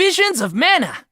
Visions of mana!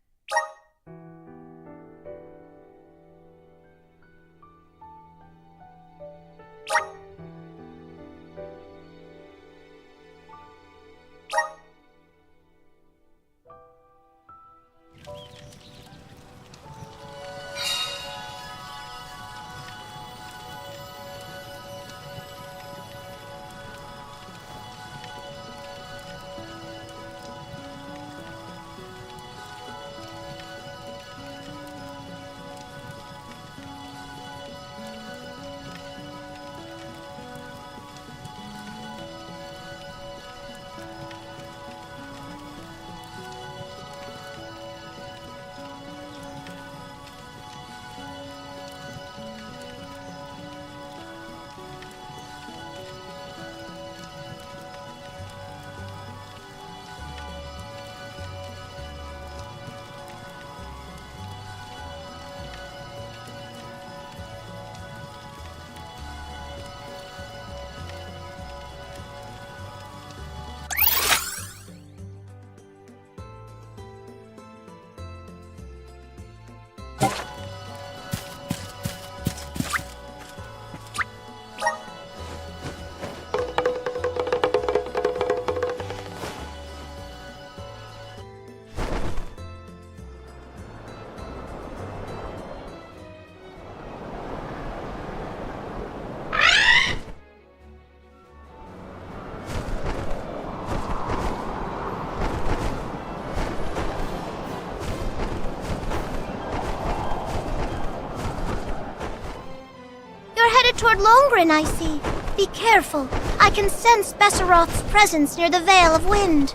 Toward Longren, I see. Be careful. I can sense Besseroth's presence near the Veil of Wind.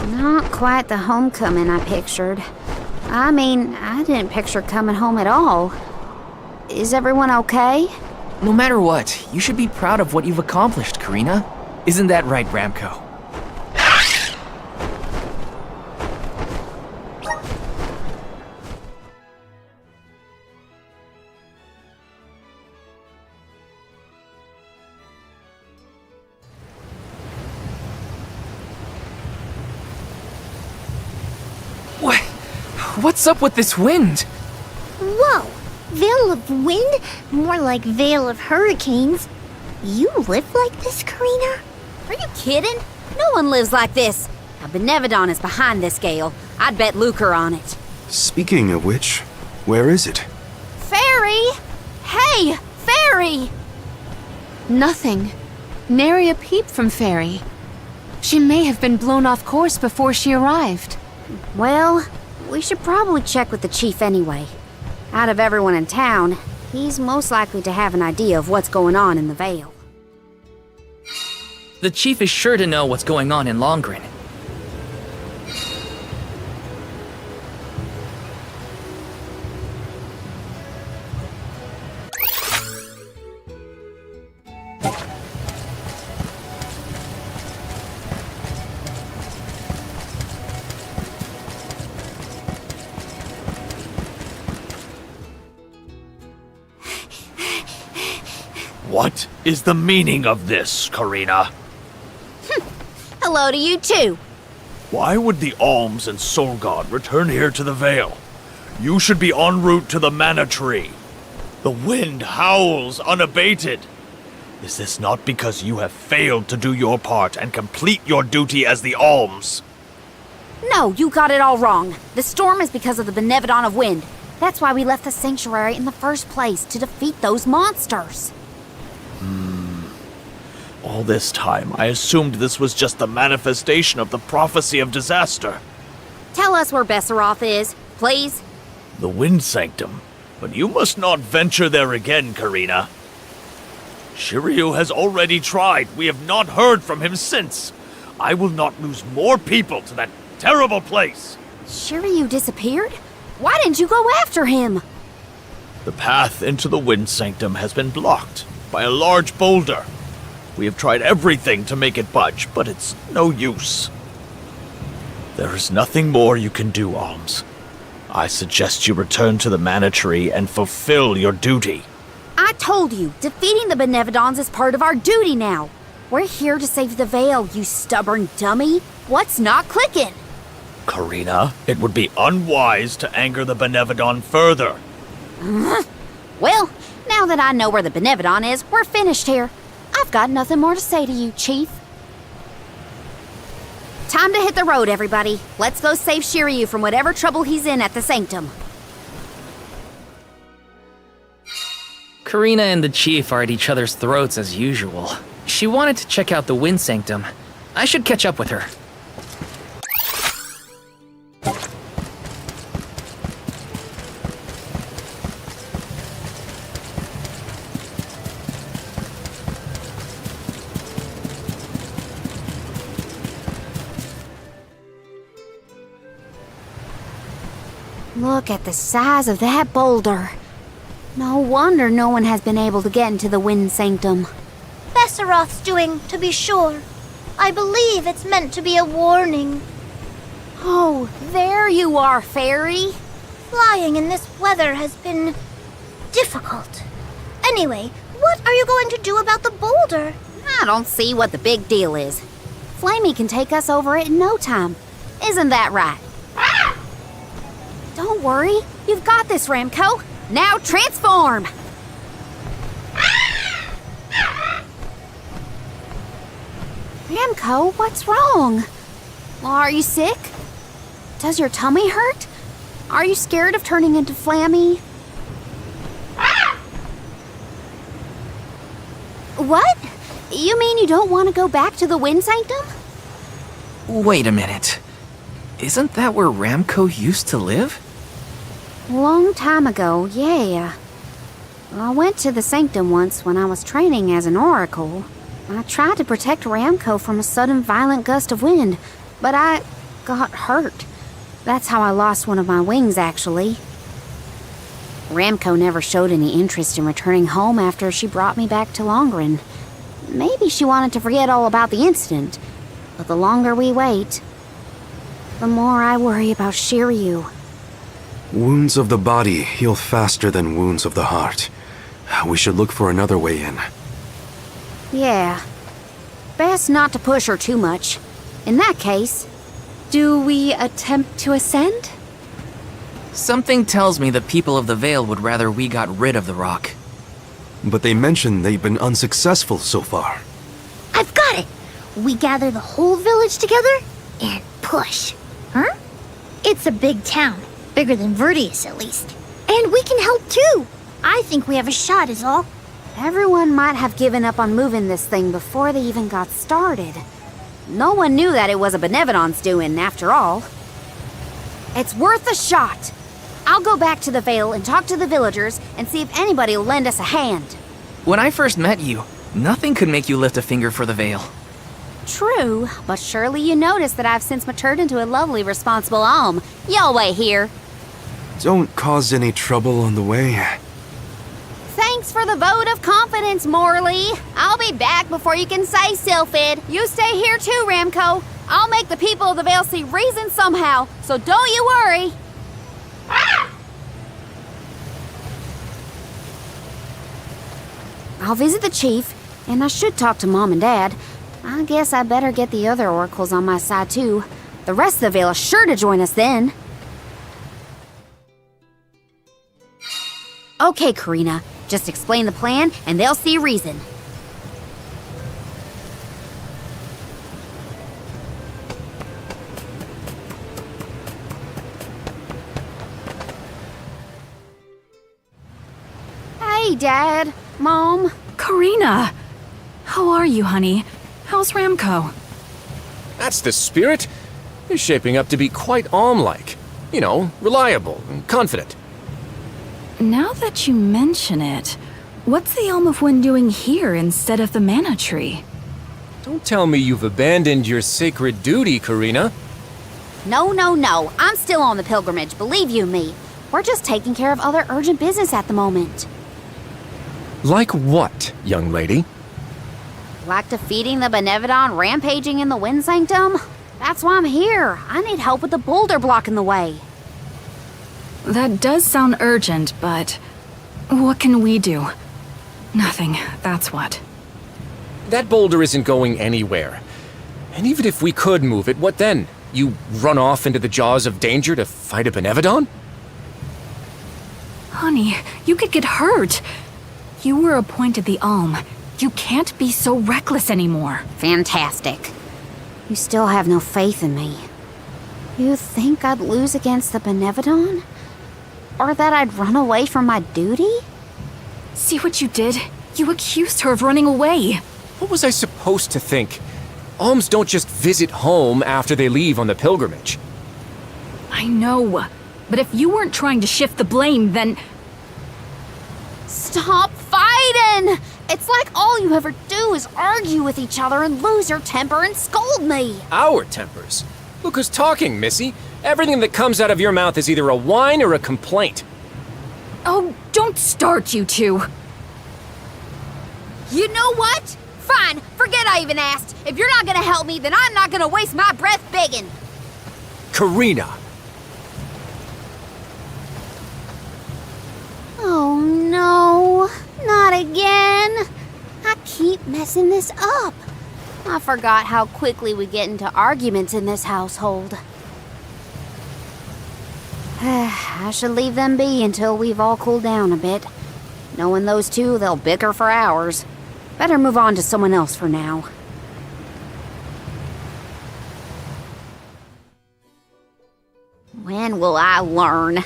Not quite the homecoming I pictured. I mean, I didn't picture coming home at all. Is everyone okay? No matter what, you should be proud of what you've accomplished, Karina. Isn't that right, Ramco? What's up with this wind? Whoa! Veil of Wind? More like Veil of Hurricanes. You live like this, Karina? Are you kidding? No one lives like this. A Benevodon is behind this gale. I'd bet lucre on it. Speaking of which, where is it? Fairy! Hey, Fairy! Nothing. Nary a peep from Fairy. She may have been blown off course before she arrived. Well, we should probably check with the chief anyway. Out of everyone in town, he's most likely to have an idea of what's going on in the Vale. The chief is sure to know what's going on in Longren. What is the meaning of this, Karina? Hello to you too. Why would the Alms and Soul God return here to the Vale? You should be en route to the Mana Tree. The wind howls unabated. Is this not because you have failed to do your part and complete your duty as the Alms? No, you got it all wrong. The storm is because of the Benevodon of Wind. That's why we left the sanctuary in the first place, to defeat those monsters. All this time, I assumed this was just the manifestation of the prophecy of disaster. Tell us where Besseroth is, please. The Wind Sanctum. But you must not venture there again, Karina. Shiryu has already tried. We have not heard from him since. I will not lose more people to that terrible place. Shiryu disappeared? Why didn't you go after him? The path into the Wind Sanctum has been blocked by a large boulder. We have tried everything to make it budge, but it's no use. There is nothing more you can do, Alms. I suggest you return to the Mana Tree and fulfill your duty. I told you, defeating the Benevodons is part of our duty now. We're here to save the Vale, you stubborn dummy. What's not clicking? Karina, it would be unwise to anger the Benevodon further. Well, now that I know where the Benevodon is, we're finished here. I've got nothing more to say to you, Chief. Time to hit the road, everybody. Let's go save Shiryu from whatever trouble he's in at the Sanctum. Karina and the Chief are at each other's throats as usual. She wanted to check out the Wind Sanctum. I should catch up with her. Look at the size of that boulder. No wonder no one has been able to get into the Wind Sanctum. Besseroth's doing, to be sure. I believe it's meant to be a warning. Oh, there you are, Fairy. Flying in this weather has been difficult. Anyway, what are you going to do about the boulder? I don't see what the big deal is. Flamey can take us over it in no time. Isn't that right? Don't worry. You've got this, Ramco. Now transform! Ramco, what's wrong? Are you sick? Does your tummy hurt? Are you scared of turning into Flammy? What? You mean you don't want to go back to the Wind Sanctum? Wait a minute. Isn't that where Ramco used to live? Long time ago, yeah. I went to the Sanctum once when I was training as an oracle. I tried to protect Ramco from a sudden violent gust of wind, but I got hurt. That's how I lost one of my wings, actually. Ramco never showed any interest in returning home after she brought me back to Longren. Maybe she wanted to forget all about the incident, but the longer we wait, the more I worry about Shiryu. Wounds of the body heal faster than wounds of the heart. We should look for another way in. Yeah. Best not to push her too much. In that case, Do we attempt to ascend? Something tells me the people of the Vale would rather we got rid of the rock. But they mentioned they've been unsuccessful so far. I've got it! We gather the whole village together and push. Huh? It's a big town. Bigger than Verdius, at least. And we can help too. I think we have a shot is all. everyone might have given up on moving this thing before they even got started. No one knew that it was a Benevodon's doing, after all. It's worth a shot. I'll go back to the Vale and talk to the villagers and see if anybody will lend us a hand. When I first met you, nothing could make you lift a finger for the Vale. True, but surely you noticed that I've since matured into a lovely, responsible alm. Y'all wait here. Don't cause any trouble on the way. Thanks for the vote of confidence, Morley. I'll be back before you can say Sylphid. You stay here too, Ramco. I'll make the people of the Vale see reason somehow, so don't you worry. I'll visit the chief, and I should talk to Mom and Dad. I guess I better get the other oracles on my side too. The rest of the Vale is sure to join us then. Okay, Karina. Just explain the plan, and they'll see reason. Hey, Dad. Mom. Karina! How are you, honey? How's Ramco? That's the spirit. He's shaping up to be quite Alm-like. You know, reliable and confident. Now that you mention it, what's the Elm of Wind doing here instead of the Mana Tree? Don't tell me you've abandoned your sacred duty, Karina. No, no, no. I'm still on the pilgrimage, believe you me. We're just taking care of other urgent business at the moment. Like what, young lady? Like defeating the Benevodon rampaging in the Wind Sanctum? That's why I'm here. I need help with the boulder blocking the way. That does sound urgent, but what can we do? Nothing, that's what. That boulder isn't going anywhere. And even if we could move it, what then? You run off into the jaws of danger to fight a Benevodon? Honey, you could get hurt. You were appointed the Alm. You can't be so reckless anymore. Fantastic. You still have no faith in me. You think I'd lose against the Benevodon? Or that I'd run away from my duty? See what you did? You accused her of running away. What was I supposed to think? Alms don't just visit home after they leave on the pilgrimage. I know. But if you weren't trying to shift the blame, then... Stop fighting! It's like all you ever do is argue with each other and lose your temper and scold me. Our tempers. Look who's talking, Missy. Everything that comes out of your mouth is either a whine or a complaint. Oh, don't start, you two. You know what? Fine, forget I even asked. If you're not gonna help me, then I'm not gonna waste my breath begging. Karina! Oh no, not again. I keep messing this up. I forgot how quickly we get into arguments in this household. I should leave them be until we've all cooled down a bit. Knowing those two, they'll bicker for hours. Better move on to someone else for now. When will I learn?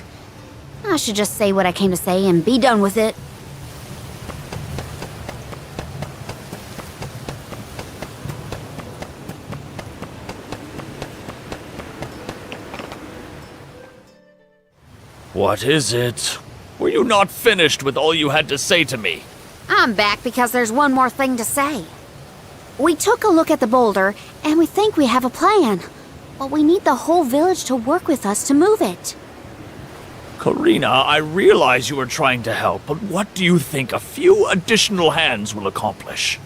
I should just say what I came to say and be done with it. What is it? Were you not finished with all you had to say to me? I'm back because there's one more thing to say. We took a look at the boulder, and we think we have a plan. But we need the whole village to work with us to move it. Karina, I realize you are trying to help, but what do you think a few additional hands will accomplish?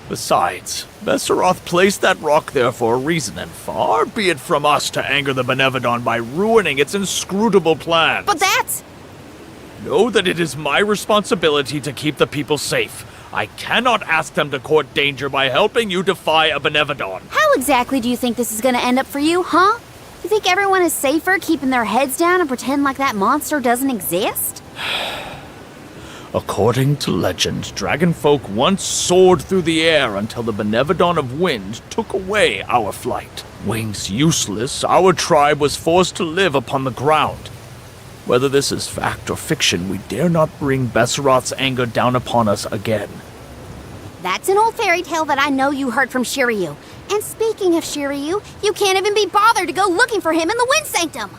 Besides, Besseroth placed that rock there for a reason, and far be it from us to anger the Benevodon by ruining its inscrutable plans. But that's... Know that it is my responsibility to keep the people safe. I cannot ask them to court danger by helping you defy a Benevodon. How exactly do you think this is gonna end up for you, huh? You think everyone is safer keeping their heads down and pretend like that monster doesn't exist? According to legend, dragonfolk once soared through the air until the Benevodon of Wind took away our flight. Wings useless, our tribe was forced to live upon the ground. Whether this is fact or fiction, we dare not bring Besseroth's anger down upon us again. That's an old fairy tale that I know you heard from Shiryu. And speaking of Shiryu, you can't even be bothered to go looking for him in the Wind Sanctum.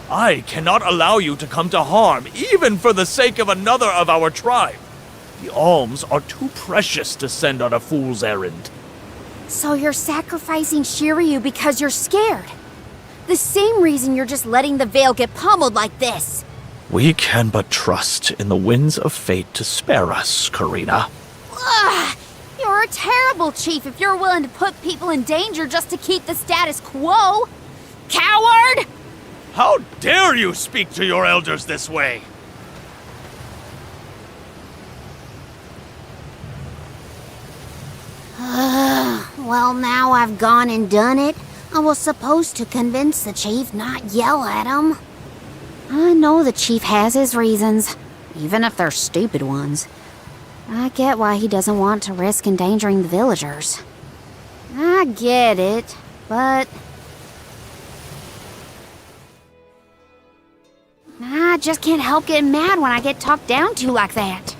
I cannot allow you to come to harm, even for the sake of another of our tribe. The alms are too precious to send on a fool's errand. So you're sacrificing Shiryu because you're scared? The same reason you're just letting the Veil get pummeled like this. We can but trust in the winds of fate to spare us, Karina. Ugh! You're a terrible chief if you're willing to put people in danger just to keep the status quo. Coward! How dare you speak to your elders this way? Well, now I've gone and done it. I was supposed to convince the chief, not yell at him. I know the chief has his reasons, even if they're stupid ones. I get why he doesn't want to risk endangering the villagers. I get it, but... I just can't help getting mad when I get talked down to like that.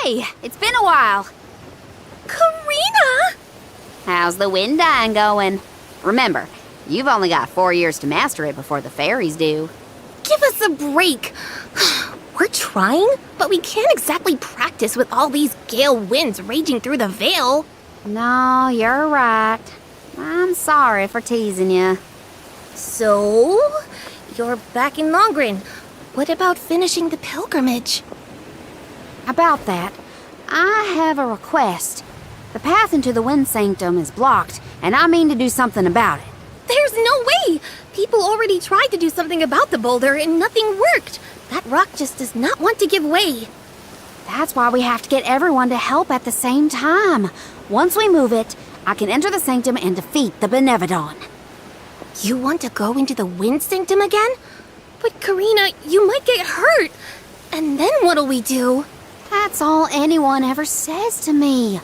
Hey, it's been a while. Karina! How's the wind dying going? Remember, you've only got 4 years to master it before the fairies do. Give us a break. We're trying, but we can't exactly practice with all these gale winds raging through the Veil. No, you're right. I'm sorry for teasing you. So, you're back in Longren. What about finishing the pilgrimage? About that, I have a request. The path into the Wind Sanctum is blocked, and I mean to do something about it. There's no way! People already tried to do something about the boulder and nothing worked. That rock just does not want to give way. That's why we have to get everyone to help at the same time. Once we move it, I can enter the Sanctum and defeat the Benevodon. You want to go into the Wind Sanctum again? But Karina, you might get hurt. And then what'll we do? That's all anyone ever says to me.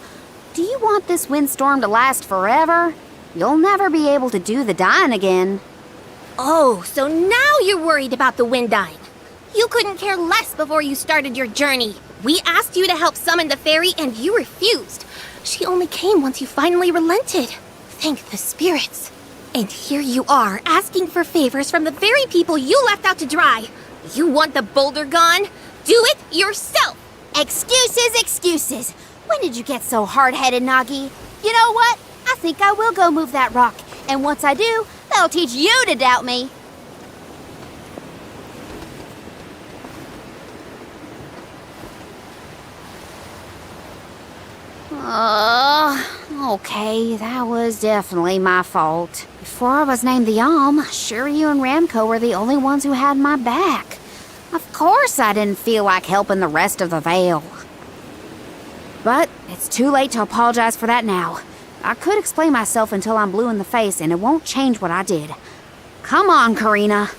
Do you want this windstorm to last forever? You'll never be able to do the dying again. Oh, so now you're worried about the wind dying. You couldn't care less before you started your journey. We asked you to help summon the fairy and you refused. She only came once you finally relented. Thank the spirits. And here you are, asking for favors from the very people you left out to dry. You want the boulder gone? Do it yourself! Excuses, excuses. When did you get so hard-headed, Nagi? You know what? I think I will go move that rock. And once I do, that'll teach you to doubt me. Okay, that was definitely my fault. Before I was named the Shiryu and Ramco were the only ones who had my back. Of course I didn't feel like helping the rest of the Vale. But it's too late to apologize for that now. I could explain myself until I'm blue in the face, and it won't change what I did. Come on, Karina.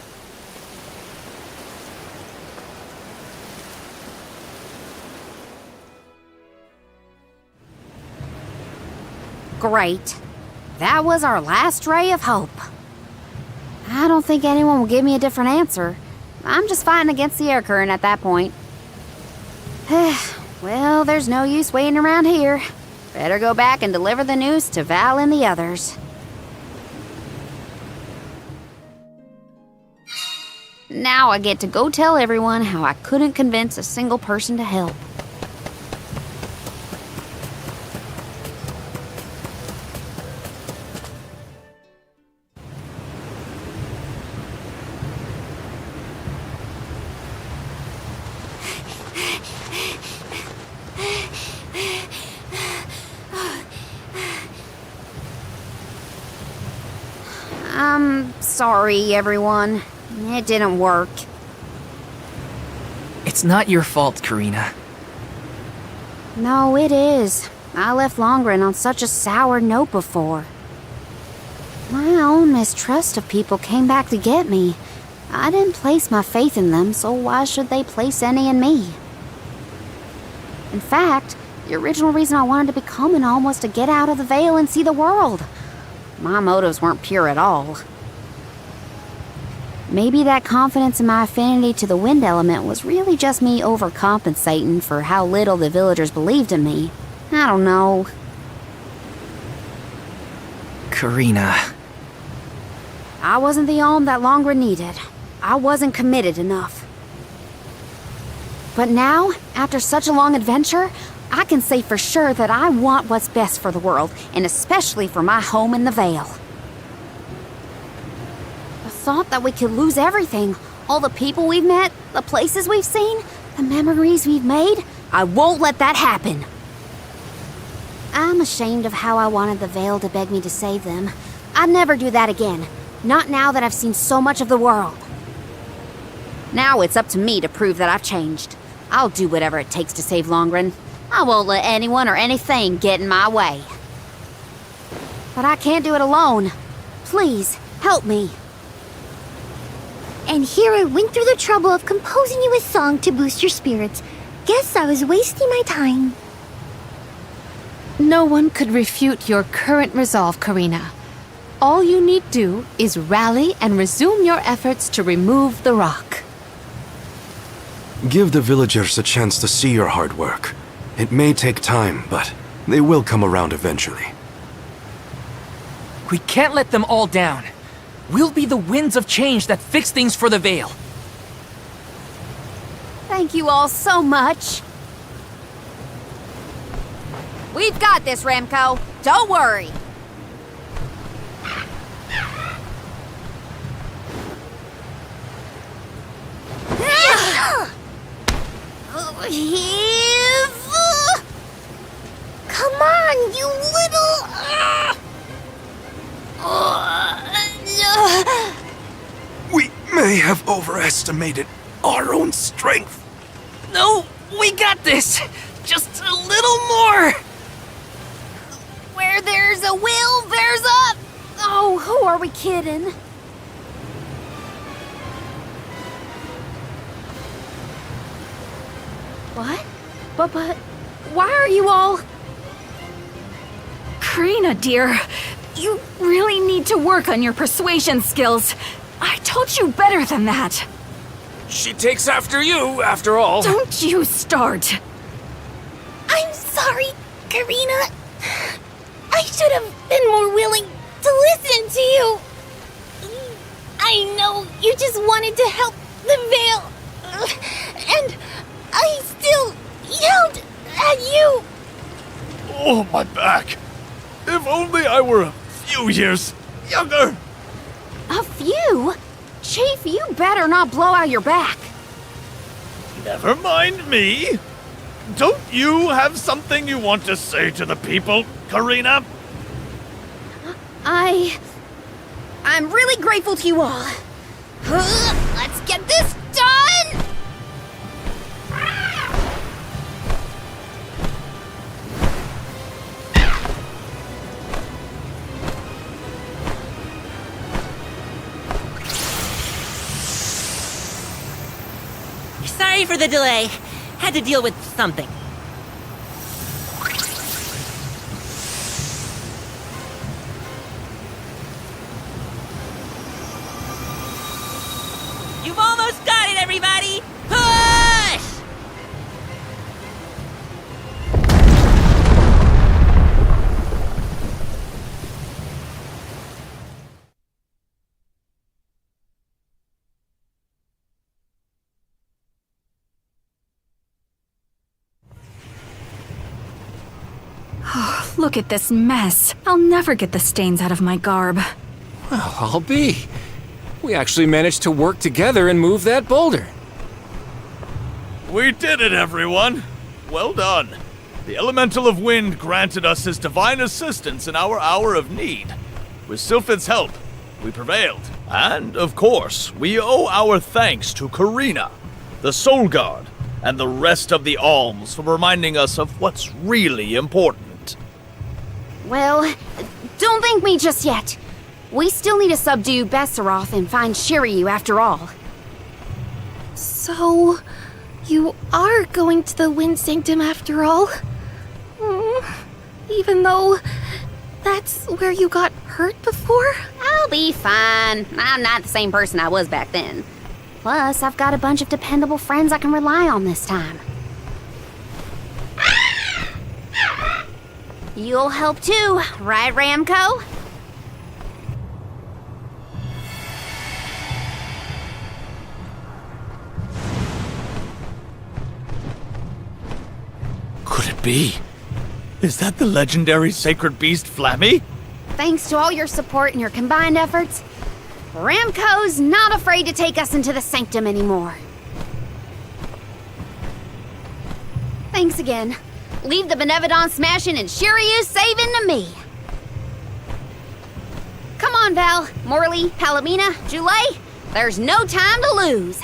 Great. That was our last ray of hope. I don't think anyone will give me a different answer. I'm just fighting against the air current at that point. Well, there's no use waiting around here. Better go back and deliver the news to Val and the others. Now I get to go tell everyone how I couldn't convince a single person to help. I'm sorry, everyone. It didn't work. It's not your fault, Karina. No, it is. I left Longren on such a sour note before. My own mistrust of people came back to get me. I didn't place my faith in them, so why should they place any in me? In fact, the original reason I wanted to become an Alm was to get out of the Vale and see the world. My motives weren't pure at all. Maybe that confidence in my affinity to the wind element was really just me overcompensating for how little the villagers believed in me. I don't know. Karina. I wasn't the Alm that Longren needed. I wasn't committed enough. But now, after such a long adventure, I can say for sure that I want what's best for the world, and especially for my home in the Vale. The thought that we could lose everything, all the people we've met, the places we've seen, the memories we've made, I won't let that happen. I'm ashamed of how I wanted the Vale to beg me to save them. I'd never do that again, not now that I've seen so much of the world. Now it's up to me to prove that I've changed. I'll do whatever it takes to save Longren. I won't let anyone or anything get in my way. But I can't do it alone. Please, help me. And here I went through the trouble of composing you a song to boost your spirits. Guess I was wasting my time. No one could refute your current resolve, Karina. All you need do is rally and resume your efforts to remove the rock. Give the villagers a chance to see your hard work. It may take time, but they will come around eventually. We can't let them all down. We'll be the winds of change that fix things for the Vale. Thank you all so much. We've got this, Ramco. Don't worry. Come on, you little... We may have overestimated our own strength. No, we got this. Just a little more. Where there's a will, there's a... Oh, who are we kidding? What? But, why are you all... Karina, dear, you really need to work on your persuasion skills. I told you better than that. She takes after you, after all. Don't you start. I'm sorry, Karina. I should have been more willing to listen to you. I know you just wanted to help the Veil. And I still yelled at you. Oh, my back. If only I were a few years younger. A few? Chief, you better not blow out your back. Never mind me. Don't you have something you want to say to the people, Karina? I'm really grateful to you all. Let's get this done! Sorry for the delay. Had to deal with something. You've almost got it, everybody! Push! Look at this mess. I'll never get the stains out of my garb. Well, I'll be. We actually managed to work together and move that boulder. We did it, everyone. Well done. The Elemental of Wind granted us his divine assistance in our hour of need. With Sylphid's help, we prevailed. And, of course, we owe our thanks to Karina, the Soul Guard, and the rest of the Alms for reminding us of what's really important. Well, don't thank me just yet. We still need to subdue Besseroth and find Shiryu after all. So, you are going to the Wind Sanctum after all? Even though that's where you got hurt before? I'll be fine. I'm not the same person I was back then. Plus, I've got a bunch of dependable friends I can rely on this time. You'll help too, right, Ramco? Could it be? Is that the legendary sacred beast Flammy? Thanks to all your support and your combined efforts, Ramco's not afraid to take us into the Sanctum anymore. Thanks again. Leave the Benevodon smashing and Shiryu saving to me. Come on, Val, Morley, Palomina, Joulet. There's no time to lose.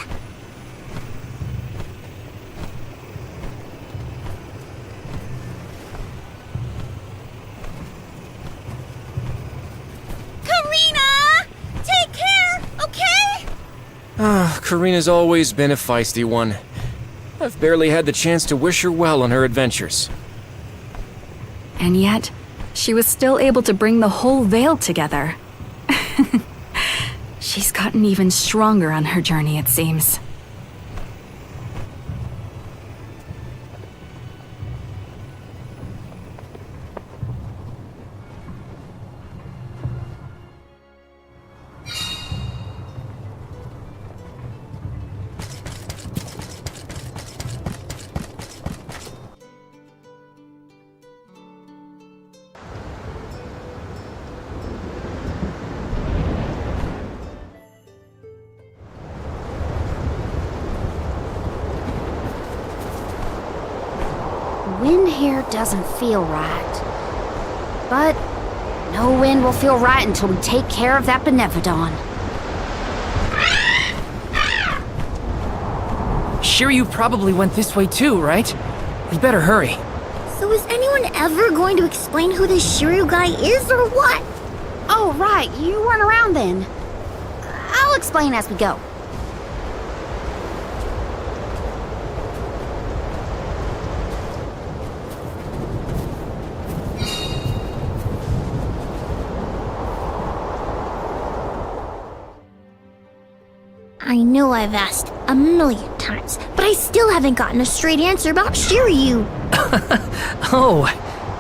Karina! Take care, okay? Karina's always been a feisty one. I've barely had the chance to wish her well on her adventures. And yet, she was still able to bring the whole Veil together. She's gotten even stronger on her journey, it seems. wind here doesn't feel right. But no wind will feel right until we take care of that Benevodon. Shiryu probably went this way too, right? We better hurry. So is anyone ever going to explain who this Shiryu guy is or what? Oh, right, you weren't around then. I'll explain as we go. I know I've asked a million times, but I still haven't gotten a straight answer about Shiryu. Oh,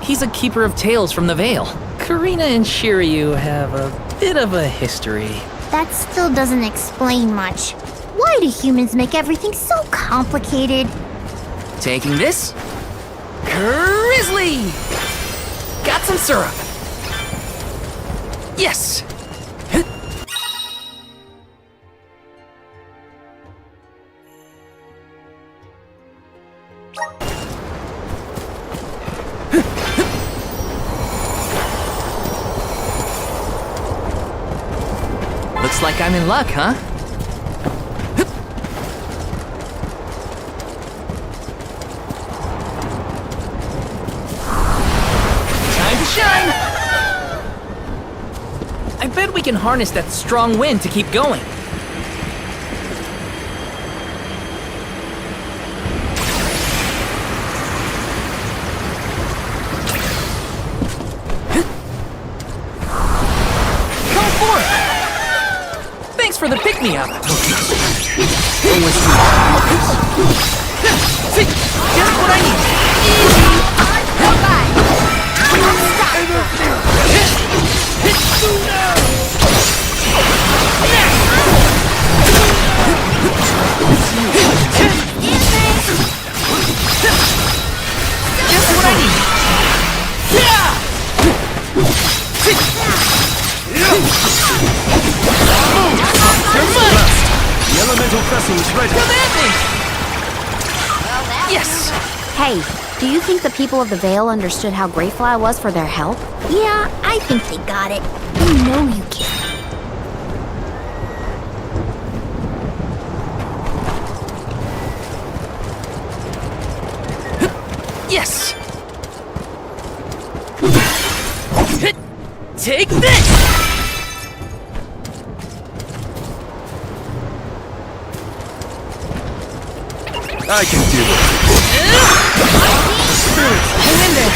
he's a keeper of tales from the Vale. Karina and Shiryu have a bit of a history. That still doesn't explain much. Why do humans make everything so complicated? Taking this. Grizzly! Got some syrup. Yes! Looks like I'm in luck, huh? Time to shine! I bet we can harness that strong wind to keep going. Come forth! Thanks for the pick-me-up. See, just what I need. Just what I need. The elemental vessel is ready. Yes! Hey, do you think the people of the Vale understood how grateful I was for their help? Yeah, I think they got it. You know you can. Yes! Take this! I can do it. Hang in there!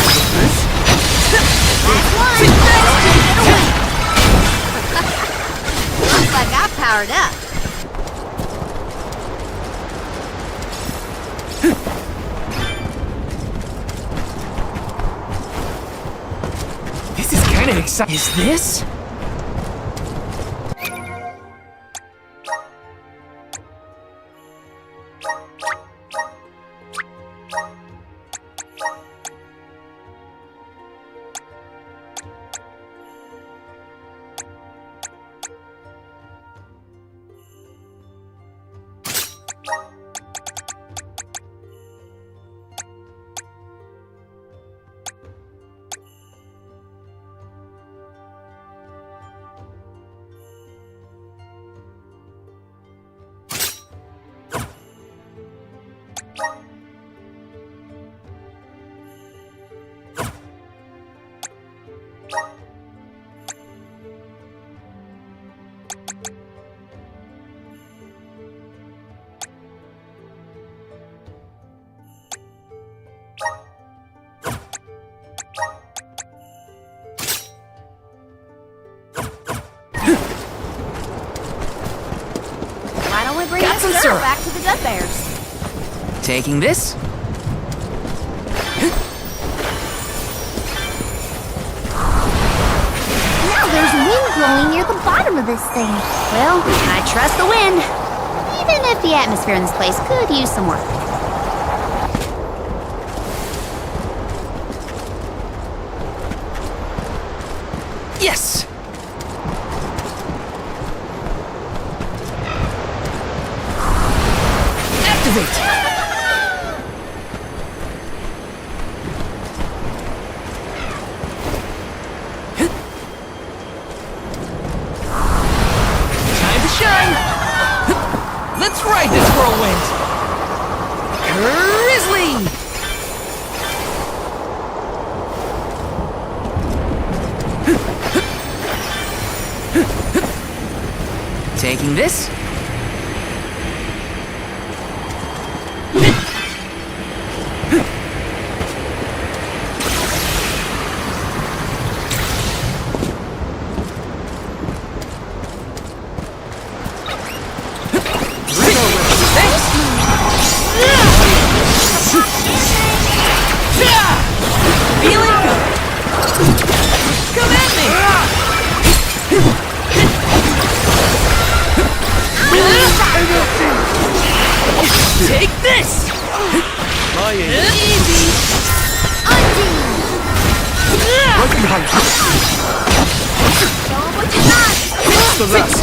Looks like I powered up. This is kind of exciting. Is this? Why don't we bring Got this some girl syrup. back to the Dud Bears? Taking this. Now there's wind blowing near the bottom of this thing. Well, I trust the wind. Even if the atmosphere in this place could use some work. Yes! Activate! Let's ride this whirlwind! Grizzly! Taking this? Take this! Easy! Right behind you. Show 'em what you got! It's the rest.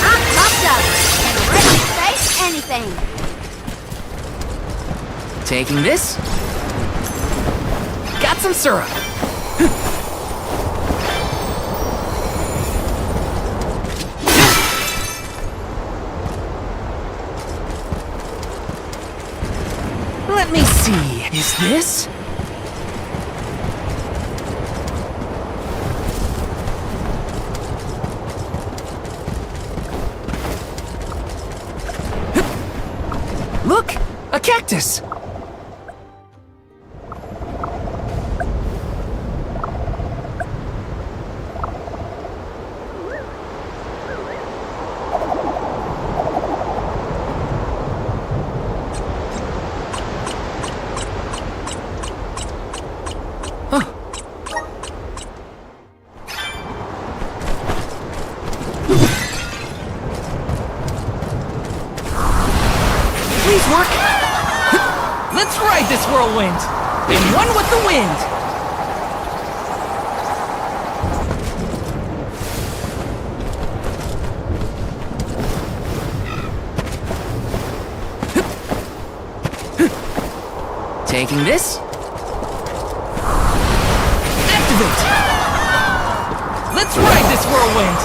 I'm pumped up and ready to face anything. Taking this? Got some syrup. Let me see. Is this? Look! A cactus! Please work! Let's ride this whirlwind! In one with the wind! Taking this? Activate! Let's ride this whirlwind!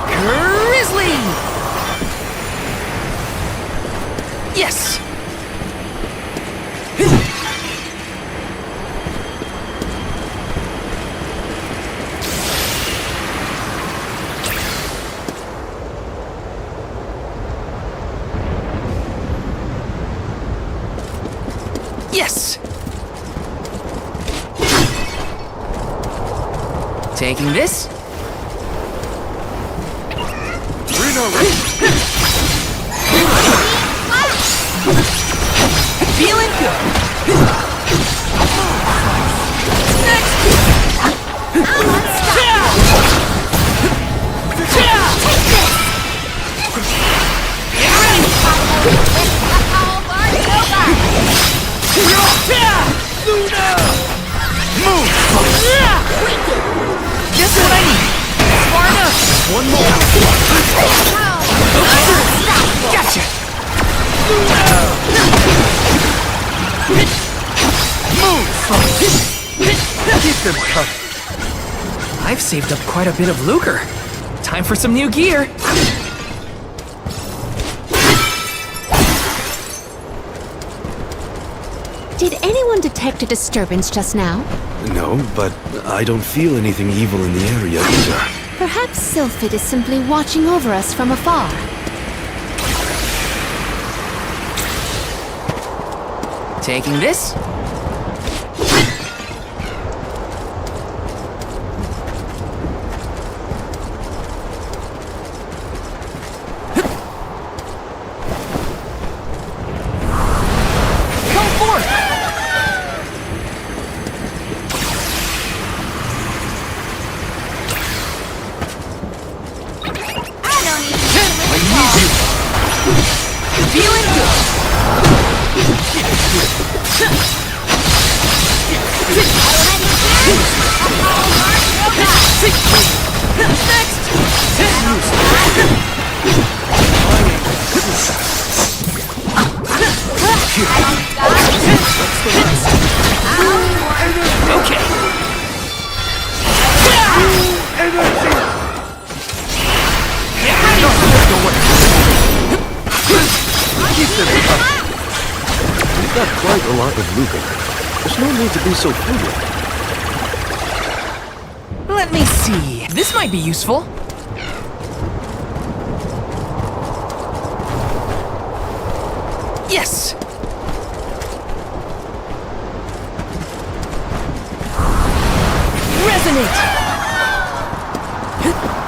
Grizzly! Yes! Yes! Taking this? Feeling good! Next! Get ready! Move! Just what I need! Far enough! One more! Gotcha! Move! Keep them coming. I've saved up quite a bit of lucre. Time for some new gear. Did anyone detect a disturbance just now? No, but I don't feel anything evil in the area either. Perhaps Sylphid is simply watching over us from afar. Taking this? Come forth! Feeling good! Next! got quite a lot of lucre. There's no need to be so frugal. Let me see. This might be useful. Yes! Resonate!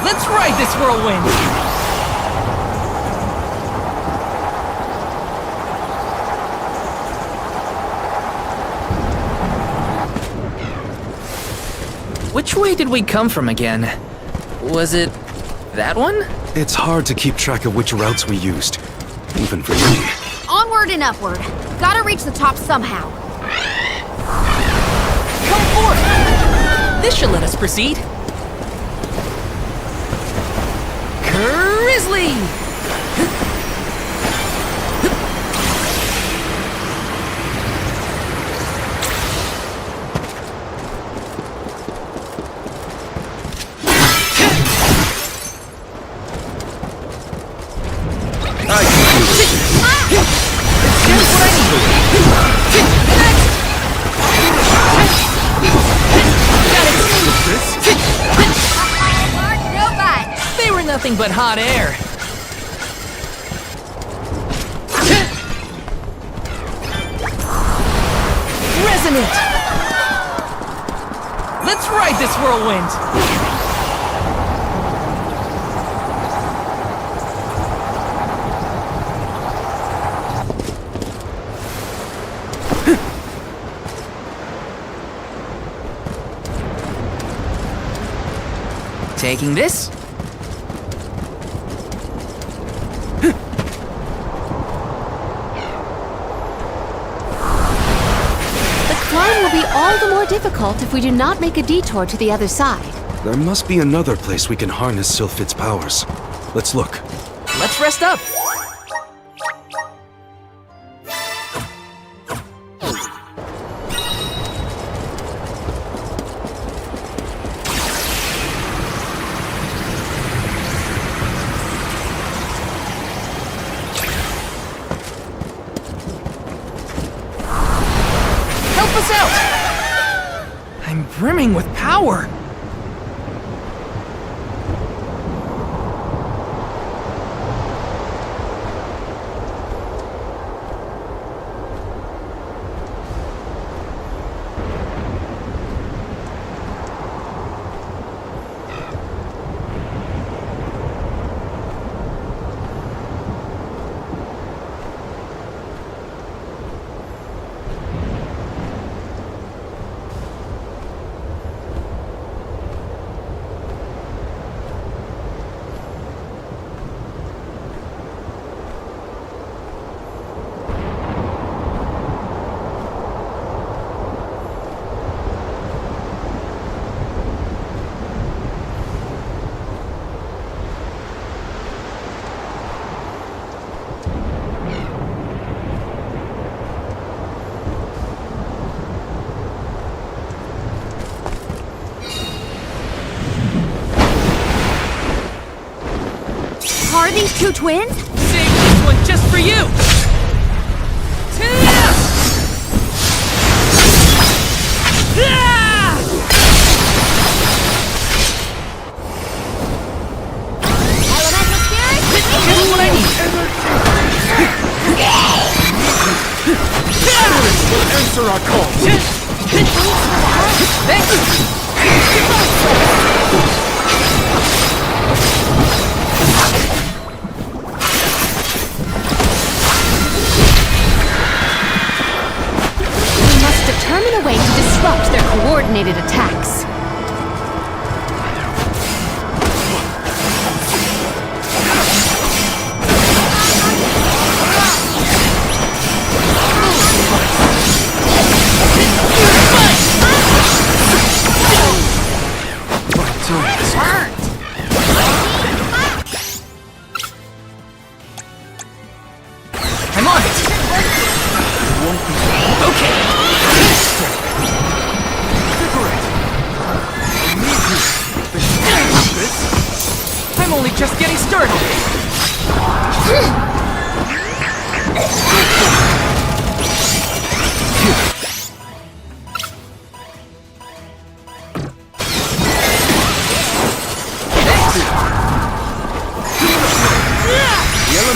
Let's ride this whirlwind! Which way did we come from again? Was it that one? It's hard to keep track of which routes we used, even for me. Onward and upward. Gotta reach the top somehow. Come forth! This should let us proceed. Grizzly! They were nothing but hot air. Resonant! Let's ride this whirlwind! Taking this? The climb will be all the more difficult if we do not make a detour to the other side. There must be another place we can harness Sylphid's powers. Let's look. Let's rest up. Help us out! I'm brimming with power. Are these two twins? Save this one just for you! Elemental spirit? Just what I need! Will answer our call. Thank you! We must determine a way to disrupt their coordinated attacks. I'm on it! Okay! I'm only just getting started!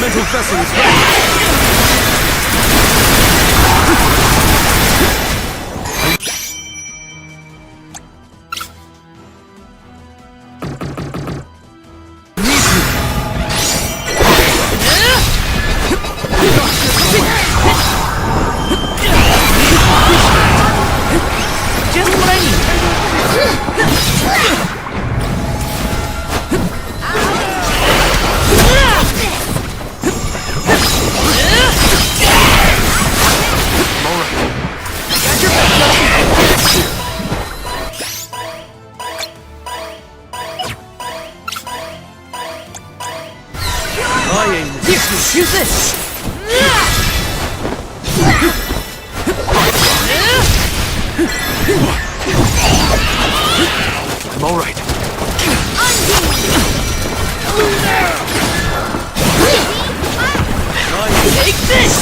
elemental vessel is ready. Just what I need. I aim this. Use this. I'm all right. Take this!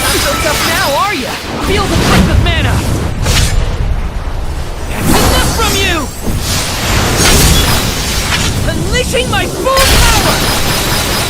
Not so tough now, are ya? Feel the breath of mana! That's enough from you! Unleashing my full power!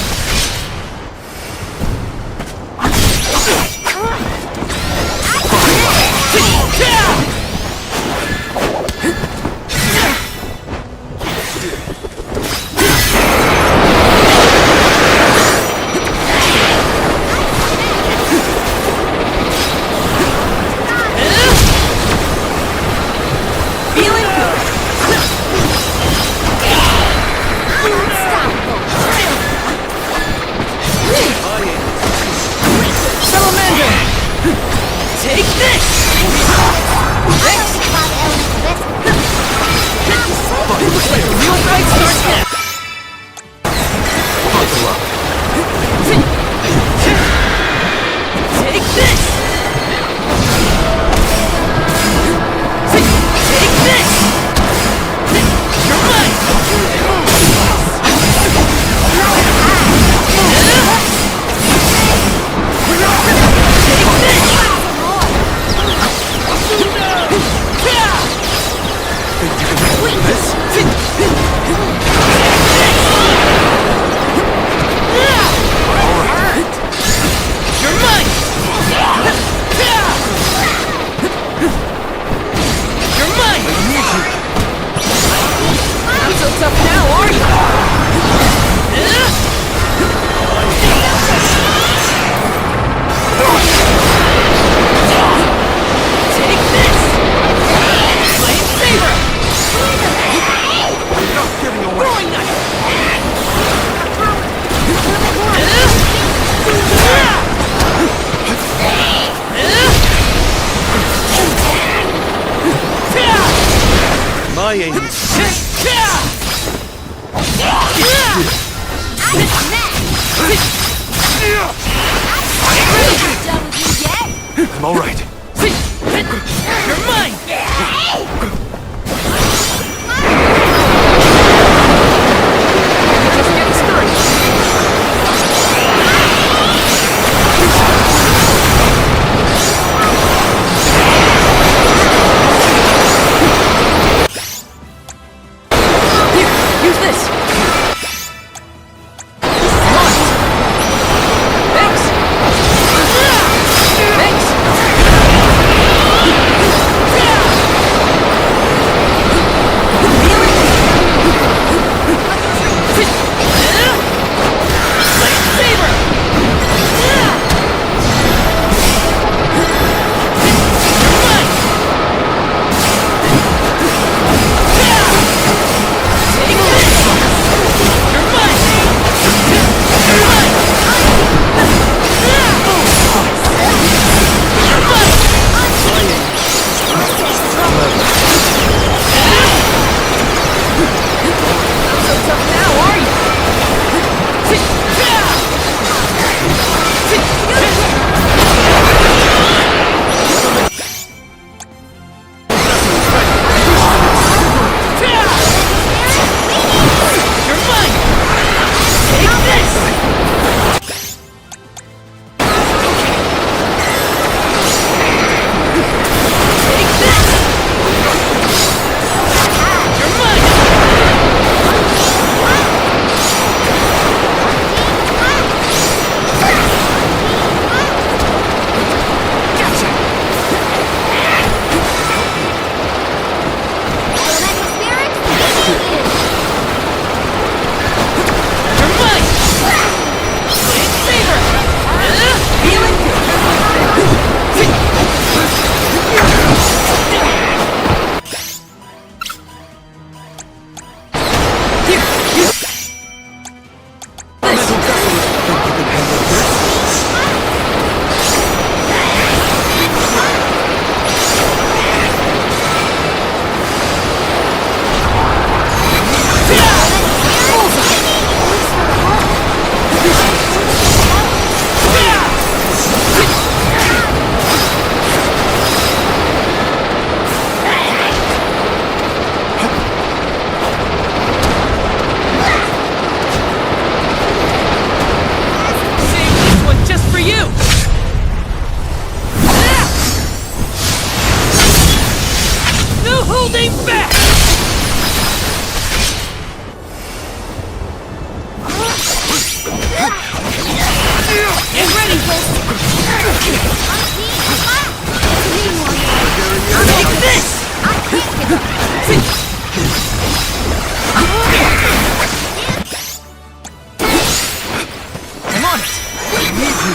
on it! I need you!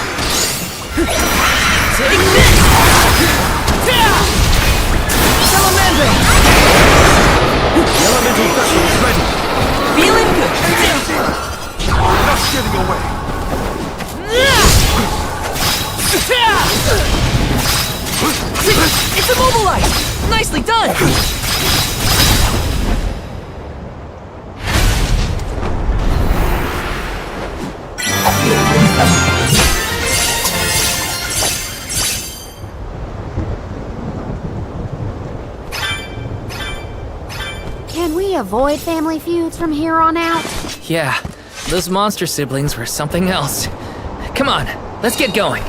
Take this! Salamandre! The elemental vessel is ready. Feeling good! Not getting away. It's immobilized! Nicely done! Can we avoid family feuds from here on out? Yeah, those monster siblings were something else. Come on, let's get going.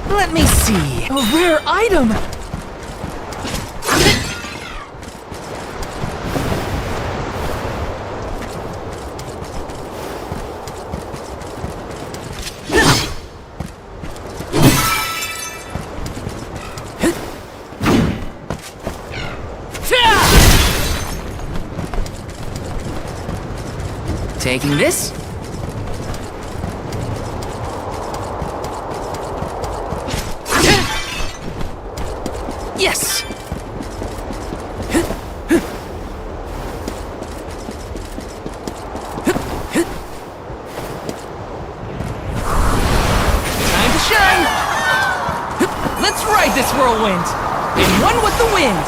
Let me see. A rare item! Taking this? Yes! Time to shine! Let's ride this whirlwind! And one with the wind!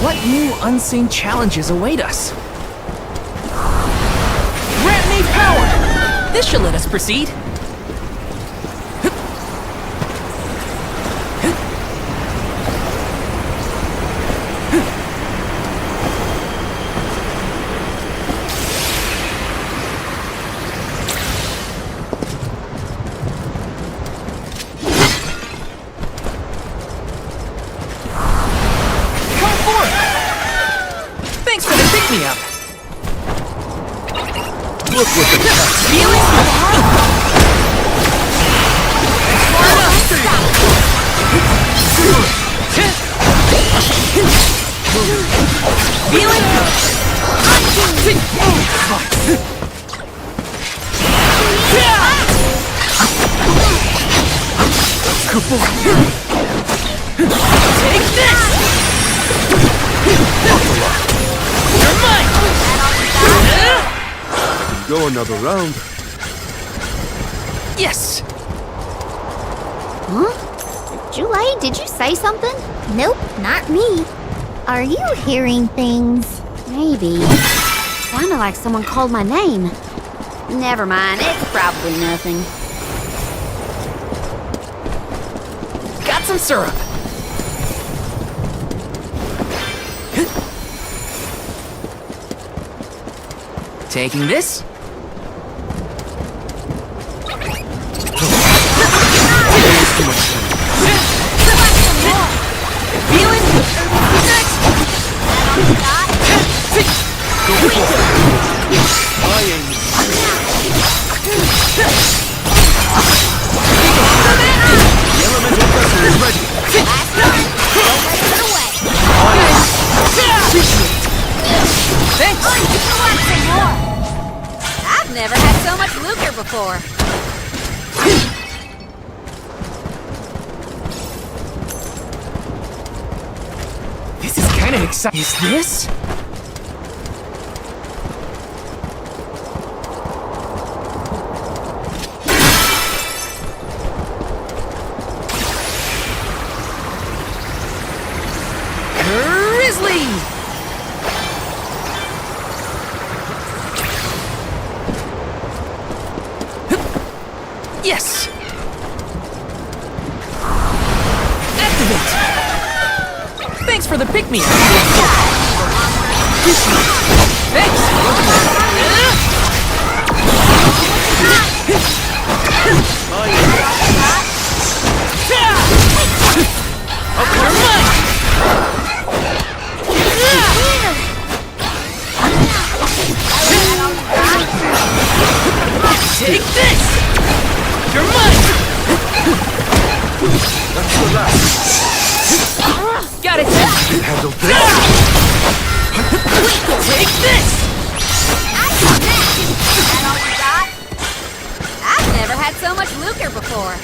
What new unseen challenges await us? Grant me power! This should let us proceed. Me up. Look what the Feeling Feeling Take this! You're mine! Go another round. Yes! Huh? Julie, did you say something? Nope, not me. Are you hearing things? Maybe. Sounded like someone called my name. Never mind, it's probably nothing. Got some syrup. Taking this? before. This is kind of exciting. Is this? Grizzly! Yes! Activate! Thanks for the pick-me-up! Thanks! You're mine! Take this! You're mine! Got it! Handle this. Take this! That all you got? I've never had so much lucre before.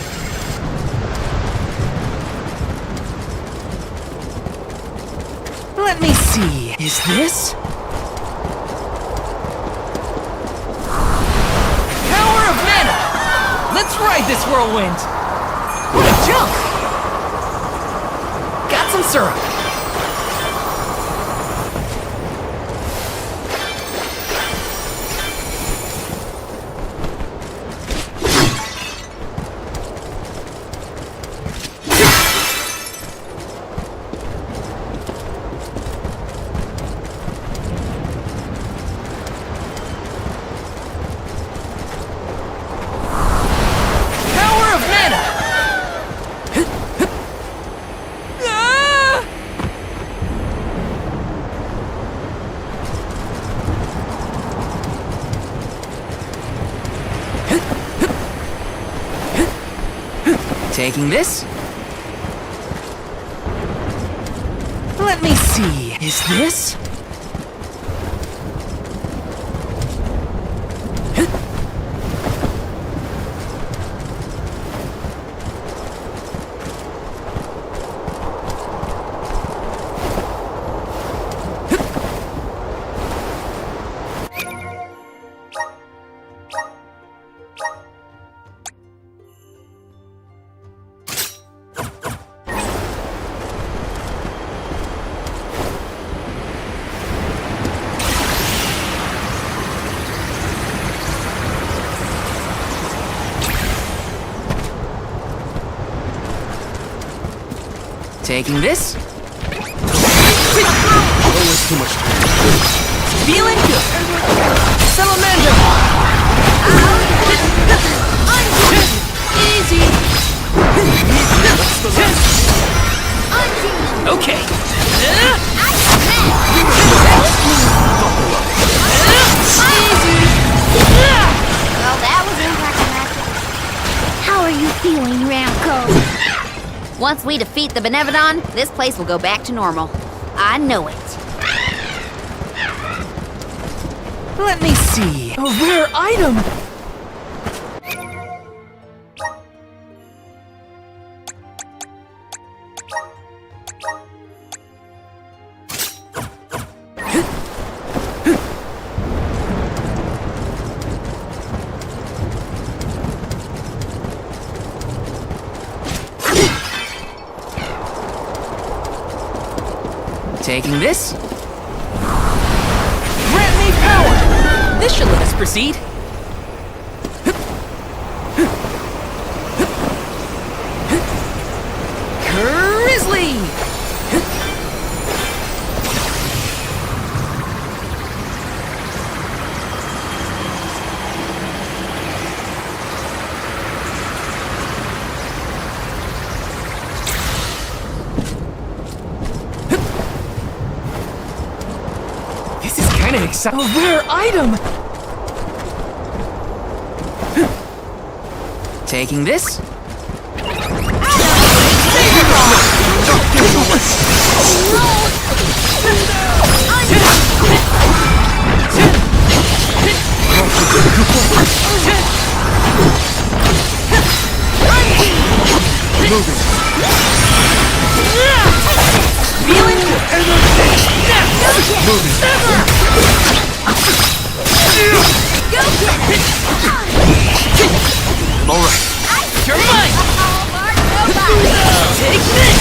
Let me see. Is this? Power of mana! Let's ride this whirlwind! What a jump! Got some syrup. Power of mana! Ah! Taking this? Let me see. Is this? Taking this? Don't waste too much time. Feeling good. Salamander! Easy! Okay. Easy! Well, that was anticlimactic. How are you feeling, Ramco? Once we defeat the Benevodon, this place will go back to normal. I know it. Let me see. A rare item! Taking this? Grant me power! This should let us proceed. Grizzly! This is kinda exciting. A rare item! Taking this? I'm alright. You're mine! Take this!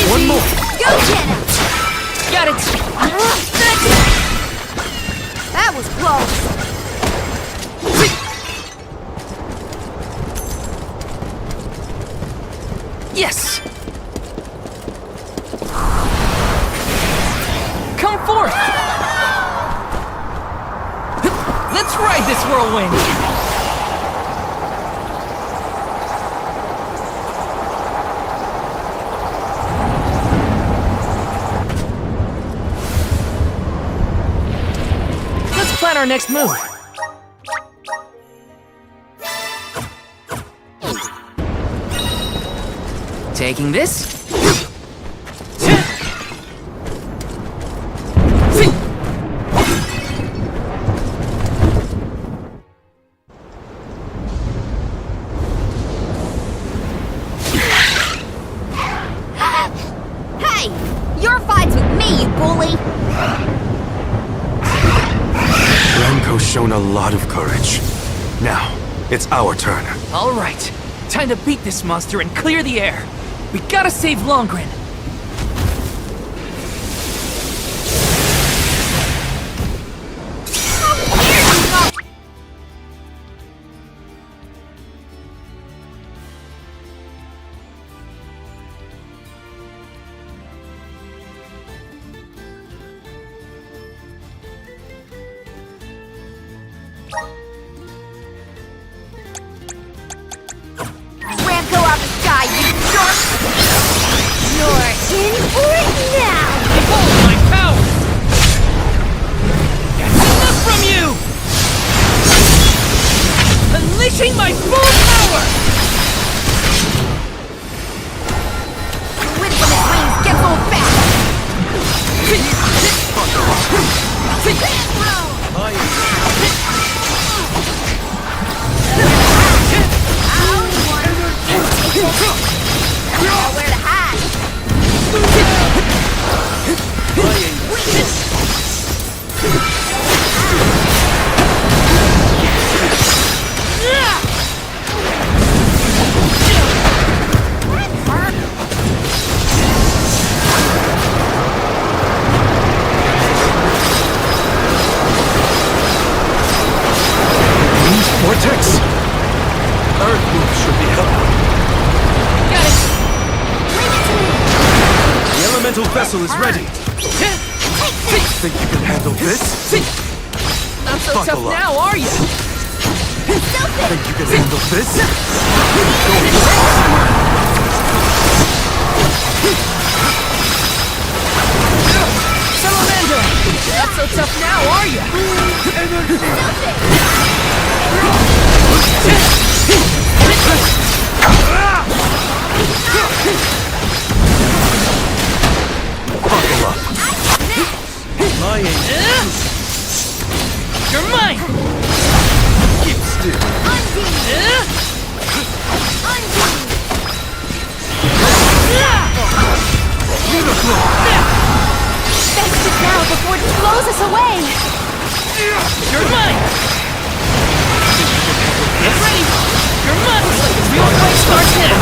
One more. Go get him! Got it! That was close. Yes! Come forth! Let's ride this whirlwind! Let's plan our next move. Taking this. Hey! Your fight's with me, you bully! Ramco's shown a lot of courage. Now, it's our turn. All right, time to beat this monster and clear the air. We gotta save Longren. Ramco out the sky, you jerk! You're in for it now! Behold my power! That's enough from you! Unleashing my full power! The wind from his wings gets old fast! Nowhere to hide! Vortex! Earth moves should be helpful. Got it! The elemental vessel is ready. Think you can handle this? Not so Buckle tough up. now, are you? Think you can handle this? Salamander! Not so tough now, are you? Buckle up. You're mine! Keep still. Fix it now before it blows us away! You're mine! Get ready! You're mine! The real fight starts now!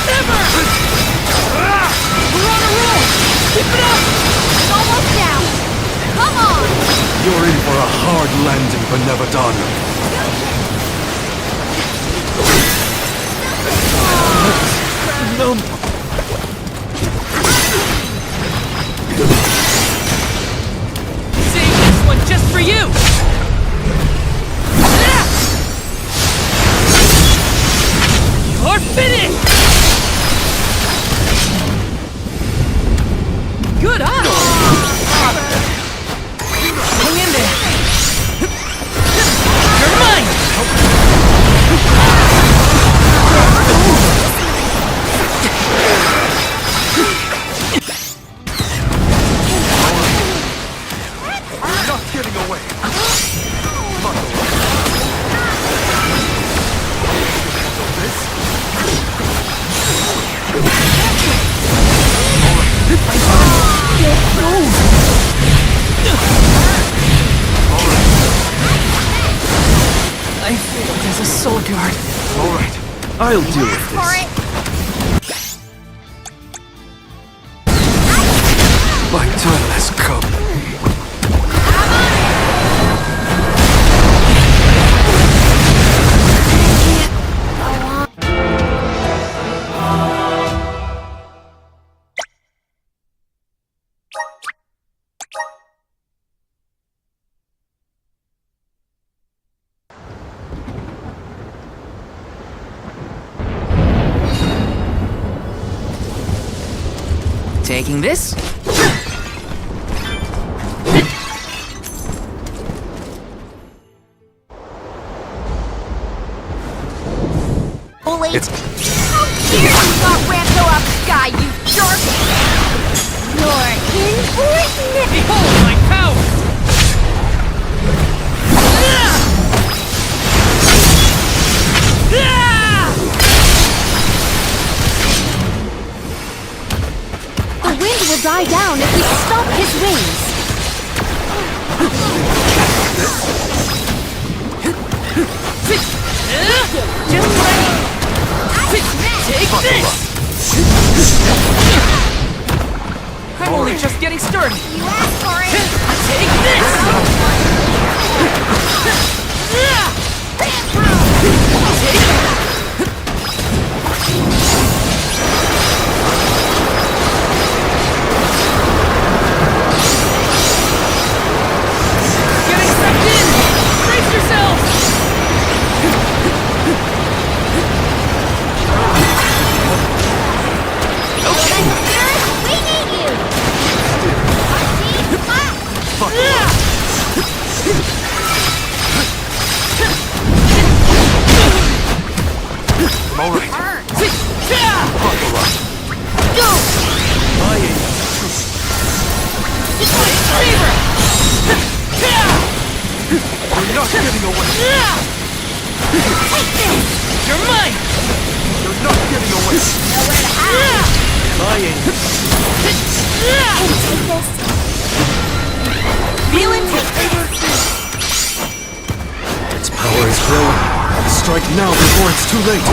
Never! We're on a roll! Keep it up! It's almost down! Come on! You're in for a hard landing, but never done. Save this one just for you! You're finished! Good eye! Hang in there! You're mine! I failed as a soul guard. Alright, I'll deal with For this. it. My time has come. Taking this? Bully. It's How dare you not Ramco up sky, you jerk! You're in for it now. Behold my power! The wind will die down if we stop his wings. Just ready! Take this! I'm only just getting started. You asked for it. Take this! Getting sucked in! Brace yourselves! We need you. alright. Buckle up. Go! My aim. Saber! You're not getting away. You're mine! You're not getting away. Nowhere to hide. My aim. Feel it? Its power is growing. Strike now before it's too late.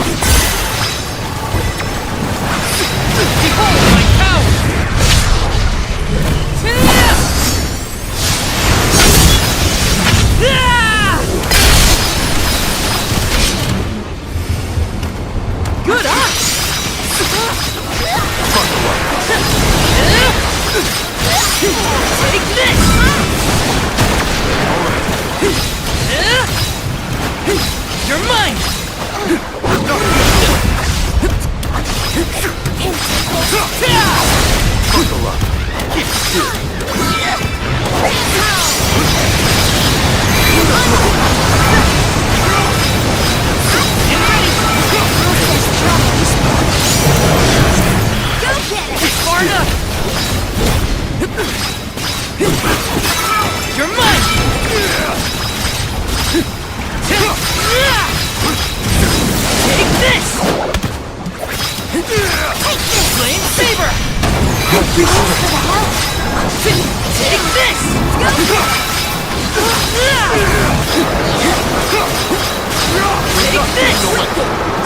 Behold my power! Good eye! Take this! You're mine! Buckle up. Keep still. Far enough! You're mine! Take this! Flame Saber! Take this!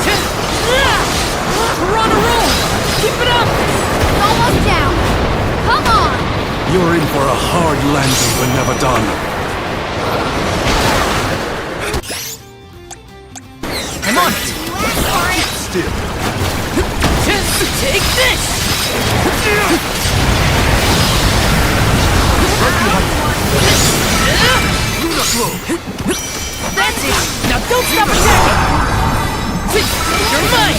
Take this! We're on a roll! Keep it up! Almost down. Come on. You're in for a hard landing, Benevodon. I'm on it! Still. Take this! That's it! Now don't stop attacking! You're mine!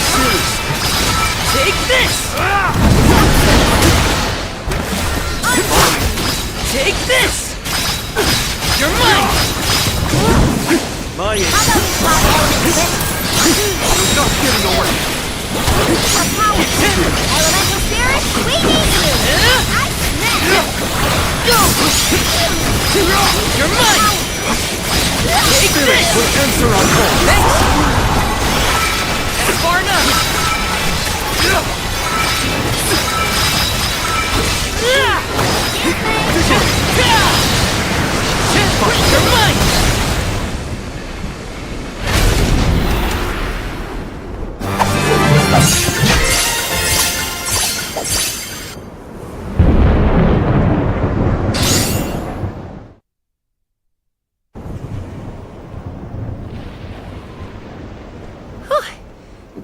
Take this! Take this! You're mine! My aim. How about we pop You're not getting away. Elemental spirit, we need you. I snap. Go! You're mine! Take this! Will answer our call. Thanks! That's far enough!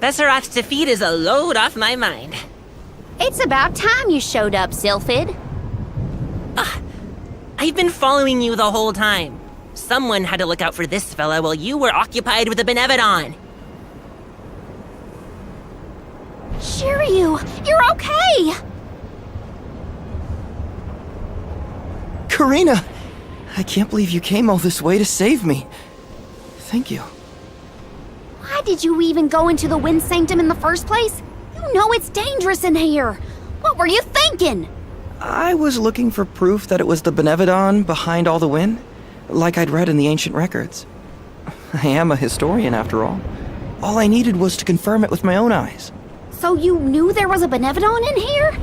Besseroth's defeat is a load off my mind. It's about time you showed up, Sylphid. I've been following you the whole time. Someone had to look out for this fella while you were occupied with the Benevodon. Shiryu, you're okay! Karina! I can't believe you came all this way to save me. Thank you. Why did you even go into the Wind Sanctum in the first place? You know it's dangerous in here. What were you thinking? I was looking for proof that it was the Benevodon behind all the wind, like I'd read in the ancient records. I am a historian, after all. All I needed was to confirm it with my own eyes. So you knew there was a Benevodon in here?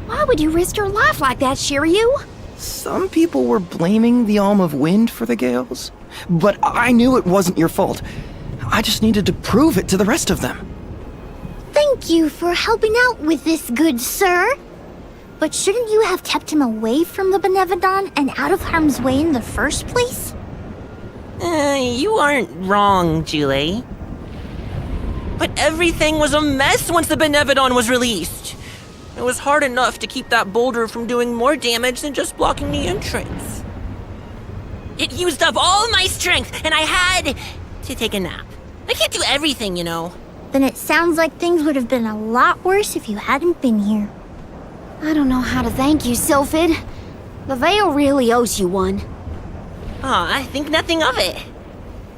Why would you risk your life like that, Shiryu? Some people were blaming the Alm of Wind for the gales, but I knew it wasn't your fault. I just needed to prove it to the rest of them. Thank you for helping out with this, good sir. But shouldn't you have kept him away from the Benevodon and out of harm's way in the first place? You aren't wrong, Julie. But everything was a mess once the Benevodon was released. It was hard enough to keep that boulder from doing more damage than just blocking the entrance. It used up all my strength, and I had to take a nap. I can't do everything, you know. Then it sounds like things would have been a lot worse if you hadn't been here. I don't know how to thank you, Sylphid. The Veil really owes you one. Aw, I think nothing of it.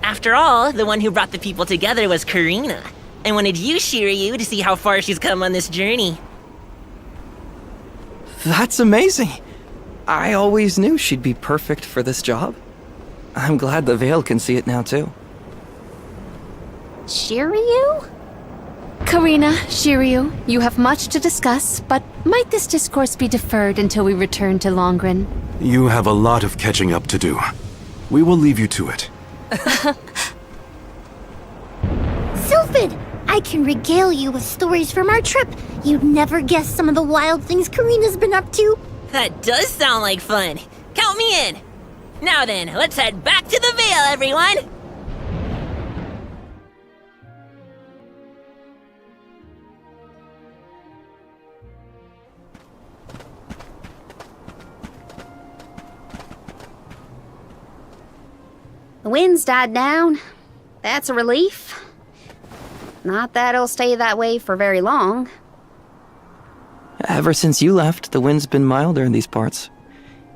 After all, the one who brought the people together was Karina. I wanted you, Shiryu, to see how far she's come on this journey. That's amazing. I always knew she'd be perfect for this job. I'm glad the Veil can see it now, too. Shiryu? Karina, Shiryu, you have much to discuss, but might this discourse be deferred until we return to Longren? You have a lot of catching up to do. We will leave you to it. Sylphid, I can regale you with stories from our trip. You'd never guess some of the wild things Karina's been up to. That does sound like fun. Count me in. Now then, let's head back to the Veil, everyone. The wind's died down. That's a relief. Not that it'll stay that way for very long. Ever since you left, the wind's been milder in these parts.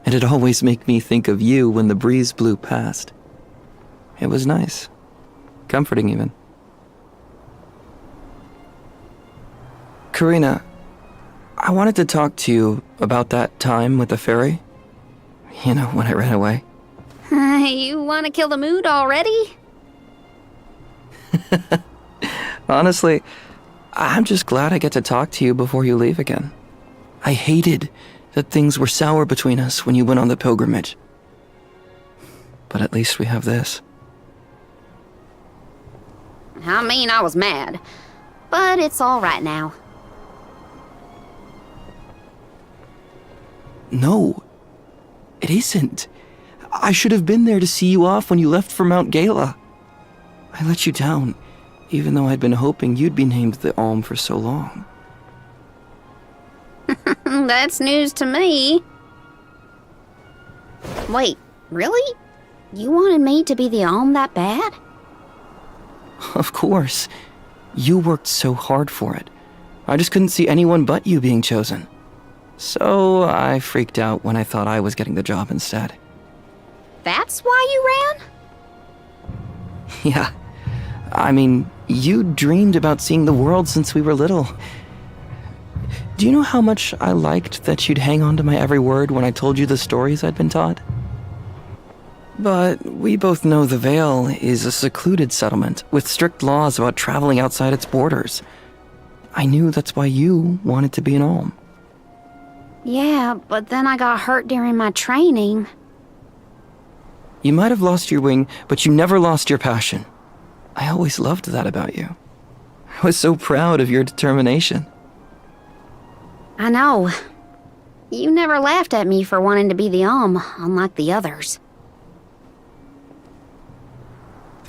And it always make me think of you when the breeze blew past. It was nice. Comforting, even. Karina, I wanted to talk to you about that time with the fairy. You know, when I ran away. You want to kill the mood already? Honestly, I'm just glad I get to talk to you before you leave again. I hated that things were sour between us when you went on the pilgrimage. But at least we have this. I mean, I was mad. But it's all right now. No, it isn't. I should have been there to see you off when you left for Mount Gala. I let you down, even though I'd been hoping you'd be named the Alm for so long. That's news to me. Wait, really? You wanted me to be the Alm that bad? Of course. You worked so hard for it. I just couldn't see anyone but you being chosen. So I freaked out when I thought I was getting the job instead. That's why you ran? Yeah. I mean, you dreamed about seeing the world since we were little. Do you know how much I liked that you'd hang on to my every word when I told you the stories I'd been taught? But we both know the Veil is a secluded settlement with strict laws about traveling outside its borders. I knew that's why you wanted to be an Alm. Yeah, but then I got hurt during my training. You might have lost your wing, but you never lost your passion. I always loved that about you. I was so proud of your determination. I know. You never laughed at me for wanting to be the Alm, unlike the others.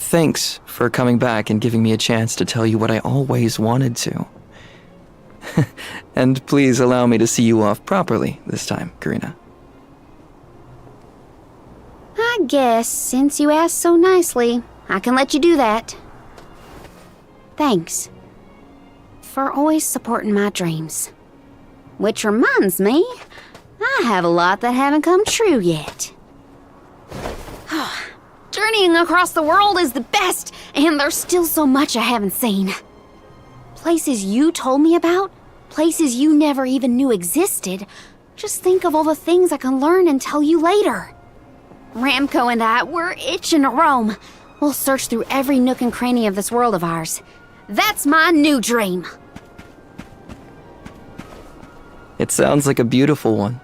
Thanks for coming back and giving me a chance to tell you what I always wanted to. And please allow me to see you off properly this time, Karina. I guess, since you asked so nicely, I can let you do that. Thanks for always supporting my dreams. Which reminds me, I have a lot that haven't come true yet. Journeying across the world is the best, and there's still so much I haven't seen. Places you told me about, places you never even knew existed. Just think of all the things I can learn and tell you later. Ramco and I, we're itching to roam. We'll search through every nook and cranny of this world of ours. That's my new dream. It sounds like a beautiful one.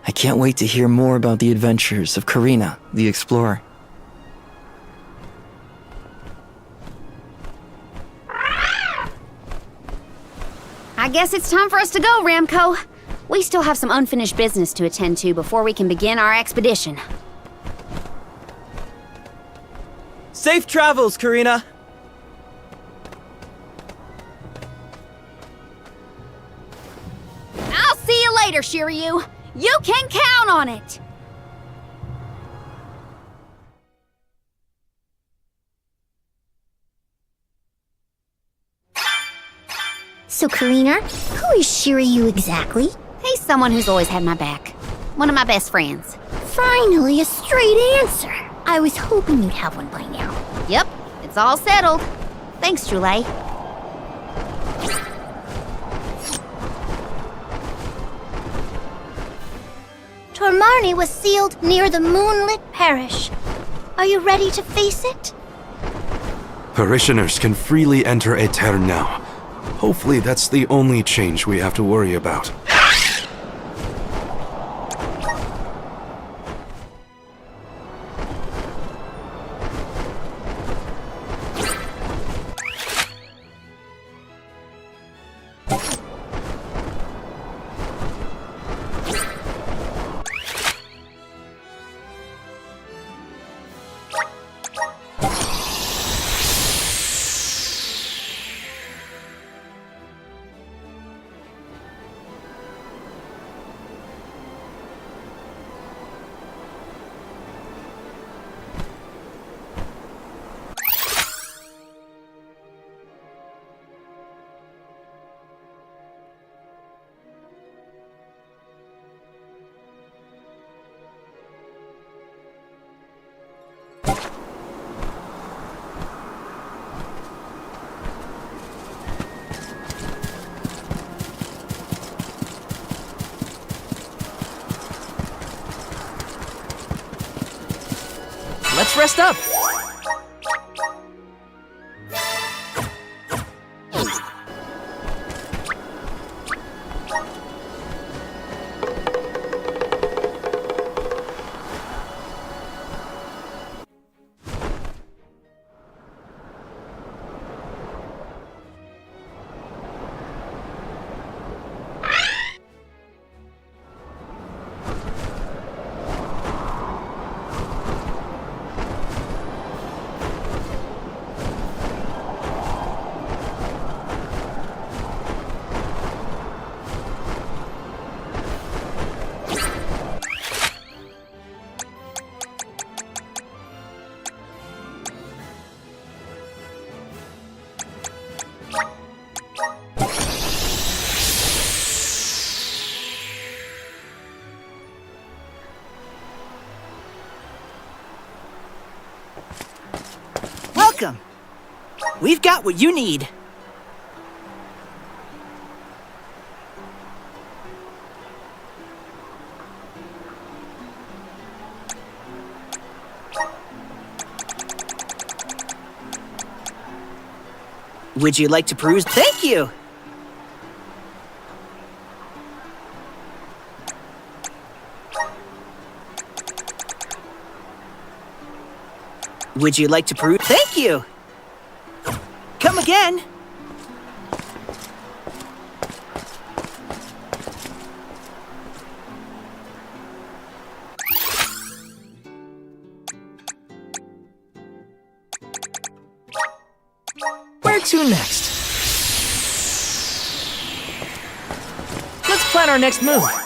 I can't wait to hear more about the adventures of Karina, the explorer. I guess it's time for us to go, Ramco. We still have some unfinished business to attend to before we can begin our expedition. Safe travels, Karina! I'll see you later, Shiryu. You can count on it. So, Karina, who is Shiryu exactly? He's someone who's always had my back. One of my best friends. Finally, a straight answer. I was hoping you'd have one by now. Yep, it's all settled. Thanks, Julie. Tormarni was sealed near the moonlit parish. Are you ready to face it? Parishioners can freely enter Aetern now. Hopefully that's the only change we have to worry about. Let's rest up! Welcome! We've got what you need. Would you like to peruse? Thank you! Would you like to peruse? Thank you! Come again! to next? Let's plan our next move.